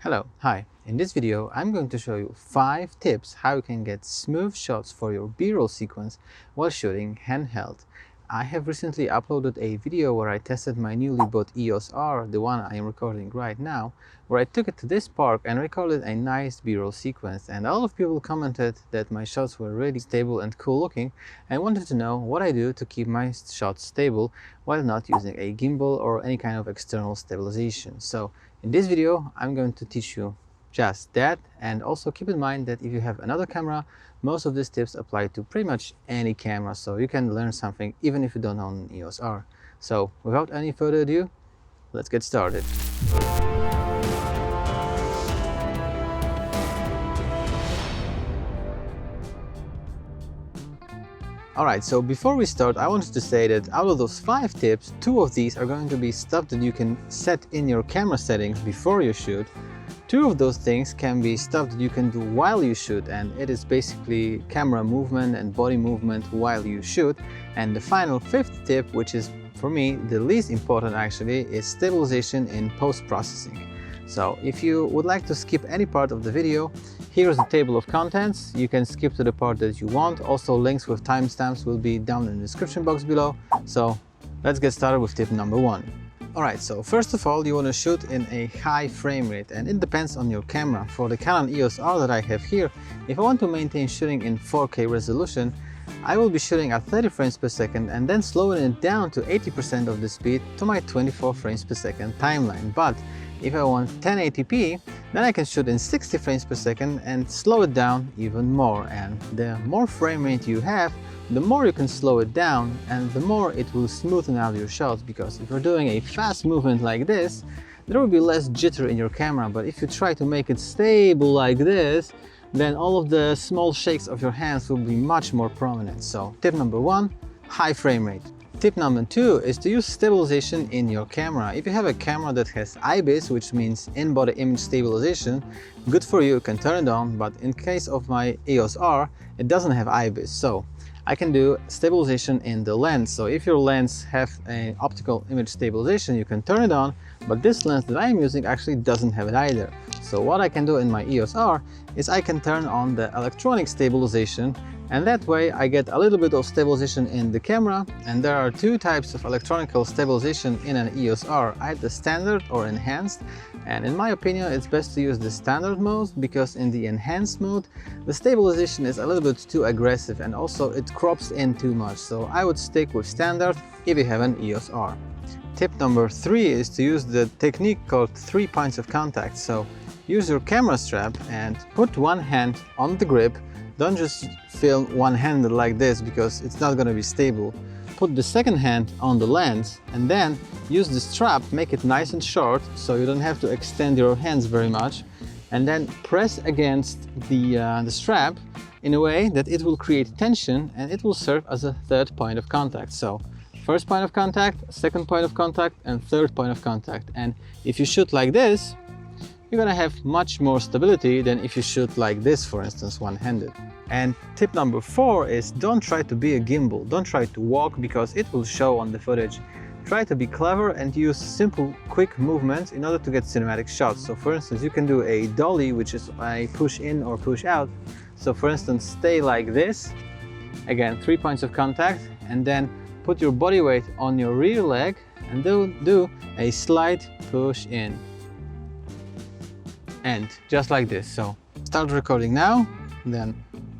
Hello, hi. In this video, I'm going to show you 5 tips how you can get smooth shots for your B-roll sequence while shooting handheld. I have recently uploaded a video where I tested my newly bought EOS R, the one I am recording right now, where I took it to this park and recorded a nice B-roll sequence, and a lot of people commented that my shots were really stable and cool looking and wanted to know what I do to keep my shots stable while not using a gimbal or any kind of external stabilization. So in this video, I'm going to teach you just that, and also keep in mind that if you have another camera, most of these tips apply to pretty much any camera, so you can learn something even if you don't own an EOS R. So without any further ado, let's get started. Alright, so before we start, I wanted to say that out of those 5 tips, 2 of these are going to be stuff that you can set in your camera settings before you shoot. 2 of those things can be stuff that you can do while you shoot, and it is basically camera movement and body movement while you shoot. And the final 5th tip, which is for me the least important actually, is stabilization in post-processing. So if you would like to skip any part of the video, here is the table of contents. You can skip to the part that you want. Also, links with timestamps will be down in the description box below. So let's get started with tip number 1. Alright, so first of all, you want to shoot in a high frame rate, and it depends on your camera. For the Canon EOS R that I have here, if I want to maintain shooting in 4K resolution, I will be shooting at 30 frames per second and then slowing it down to 80% of the speed to my 24 frames per second timeline. But if I want 1080p, then I can shoot in 60 frames per second and slow it down even more. And the more frame rate you have, the more you can slow it down and the more it will smoothen out your shots, because if you're doing a fast movement like this, there will be less jitter in your camera. But if you try to make it stable like this, then all of the small shakes of your hands will be much more prominent. So tip number 1, high frame rate. Tip number 2 is to use stabilization in your camera. If you have a camera that has IBIS, which means in-body image stabilization, good for you, you can turn it on. But in case of my EOS R, it doesn't have IBIS, so I can do stabilization in the lens. So if your lens have an optical image stabilization, you can turn it on, but this lens that I am using actually doesn't have it either. So what I can do in my EOS R is I can turn on the electronic stabilization, and that way I get a little bit of stabilization in the camera. And there are 2 types of electronic stabilization in an EOS R, either standard or enhanced. And in my opinion, it's best to use the standard mode, because in the enhanced mode, the stabilization is a little bit too aggressive and also it crops in too much. So I would stick with standard if you have an EOS R. Tip number 3 is to use the technique called 3 points of contact. So use your camera strap and put one hand on the grip. Don't just film one-handed like this, because it's not going to be stable. Put the second hand on the lens and then use the strap, make it nice and short so you don't have to extend your hands very much, and then press against the strap in a way that it will create tension and it will serve as a 3rd point of contact. So first point of contact, 2nd point of contact, and 3rd point of contact. And if you shoot like this, you're gonna have much more stability than if you shoot like this, for instance, one-handed. And tip number 4 is don't try to be a gimbal. Don't try to walk, because it will show on the footage. Try to be clever and use simple, quick movements in order to get cinematic shots. So for instance, you can do a dolly, which is a push in or push out. So for instance, stay like this. Again, 3 points of contact, and then put your body weight on your rear leg and do a slight push in. And just like this. So start recording now, then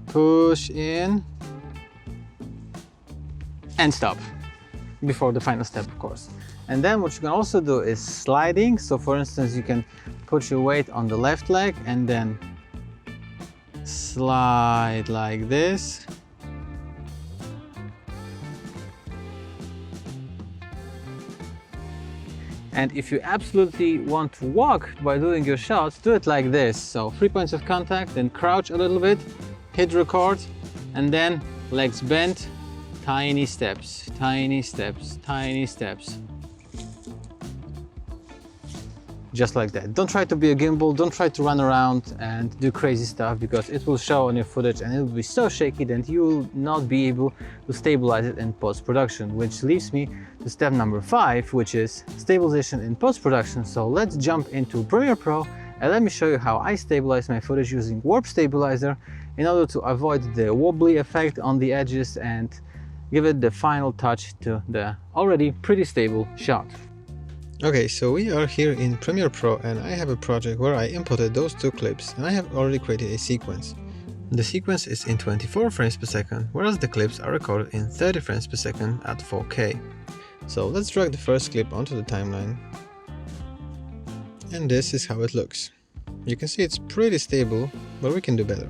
push in and stop before the final step, of course. And then what you can also do is sliding. So for instance, you can put your weight on the left leg and then slide like this. And if you absolutely want to walk by doing your shots, do it like this. So 3 points of contact, then crouch a little bit, hit record, and then legs bent, tiny steps, tiny steps, tiny steps. Just like that. Don't try to be a gimbal, don't try to run around and do crazy stuff, because it will show on your footage and it will be so shaky that you will not be able to stabilize it in post-production, which leaves me to step number 5, which is stabilization in post-production. So let's jump into Premiere Pro And let me show you how I stabilize my footage using warp stabilizer in order to avoid the wobbly effect on the edges and give it the final touch to the already pretty stable shot. Okay, so we are here in Premiere Pro and I have a project where I imported those two clips and I have already created a sequence. The sequence is in 24 frames per second, whereas the clips are recorded in 30 frames per second at 4K. So let's drag the first clip onto the timeline. And this is how it looks. You can see it's pretty stable, but we can do better.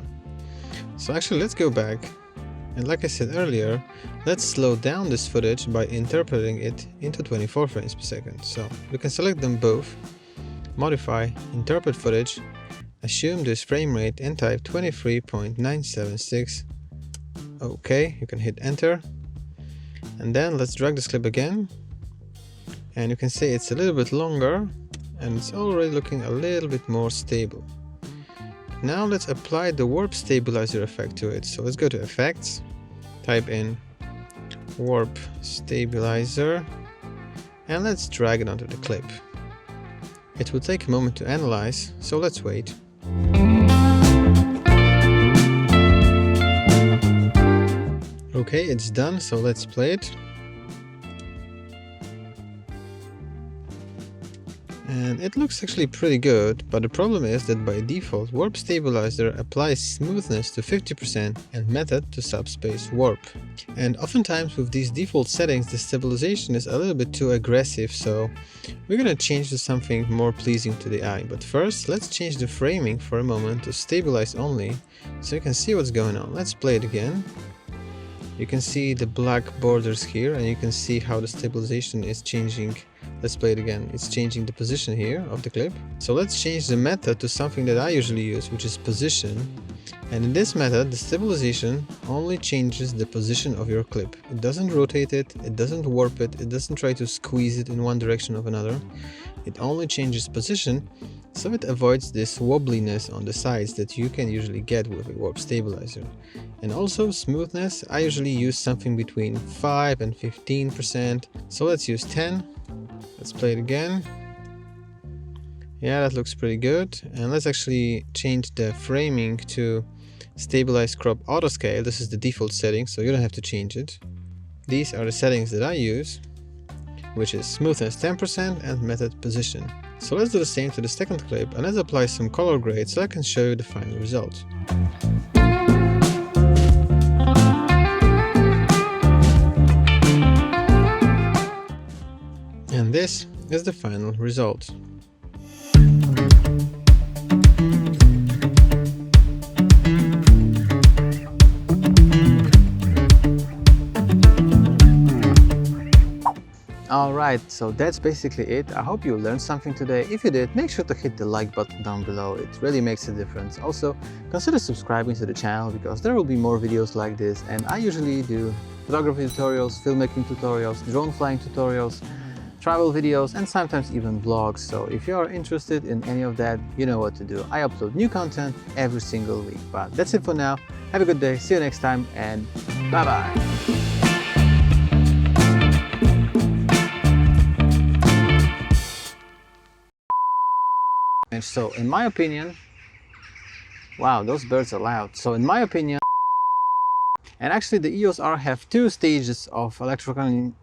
So actually let's go back, and like I said earlier, let's slow down this footage by interpolating it into 24 frames per second. So we can select them both, modify, interpolate footage, assume this frame rate and type 23.976. OK, you can hit enter. And then let's drag this clip again. And you can see it's a little bit longer and it's already looking a little bit more stable. Now let's apply the warp stabilizer effect to it. So let's go to effects, type in warp stabilizer, and let's drag it onto the clip. It will take a moment to analyze, so let's wait. Okay, it's done, so let's play it. And it looks actually pretty good, but the problem is that by default warp stabilizer applies smoothness to 50% and method to subspace warp. And oftentimes with these default settings the stabilization is a little bit too aggressive, so we're gonna change to something more pleasing to the eye. But first let's change the framing for a moment to stabilize only so you can see what's going on. Let's play it again. You can see the black borders here and you can see how the stabilization is changing. Let's play it again. It's changing the position here of the clip. So let's change the method to something that I usually use, which is position. And in this method, the stabilization only changes the position of your clip. It doesn't rotate it, it doesn't warp it, it doesn't try to squeeze it in one direction or another. It only changes position, so it avoids this wobbliness on the sides that you can usually get with a warp stabilizer. And also smoothness, I usually use something between 5 and 15%. So let's use 10. Let's play it again. Yeah, that looks pretty good. And let's actually change the framing to stabilize crop auto scale. This is the default setting, so you don't have to change it. These are the settings that I use, which is smoothness 10% and method position. So let's do the same to the second clip and let's apply some color grade so I can show you the final result. And this is the final result. Alright, so that's basically it. I hope you learned something today. If you did, make sure to hit the like button down below. It really makes a difference. Also, consider subscribing to the channel because there will be more videos like this, and I usually do photography tutorials, filmmaking tutorials, drone flying tutorials, travel videos, and sometimes even vlogs. So if you are interested in any of that, you know what to do. I upload new content every single week. But that's it for now. Have a good day. See you next time, and bye-bye. And so in my opinion, wow, those birds are loud. So in my opinion, and actually the EOS R have two stages of electrical